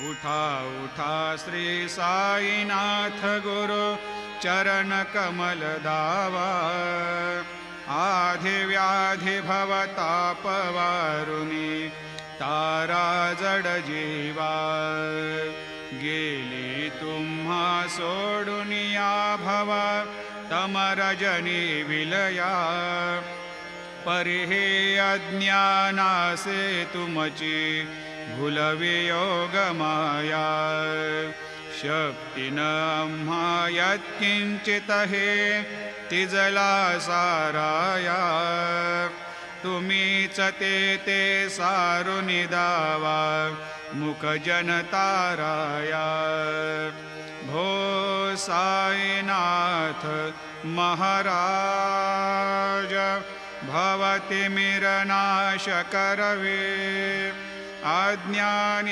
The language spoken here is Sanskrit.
उठा उठा श्री साईनाथ गुरु चरण कमल दावा, आधि व्याधि भवतापवारुणी तारा जड जीवा। गेली तुम्हा सोडुनिया भवा तमरजनी विलया, परिहे अज्ञानासे तुमची भूलवियोग माया। शक्ती न आम्हा यत्किंचित हे तिजला साराया, तुम्हीच ते सारुनि दावा मुख जनताराया। भो साईनाथ महाराज भवतिमिरनाश करवे, अज्ञानी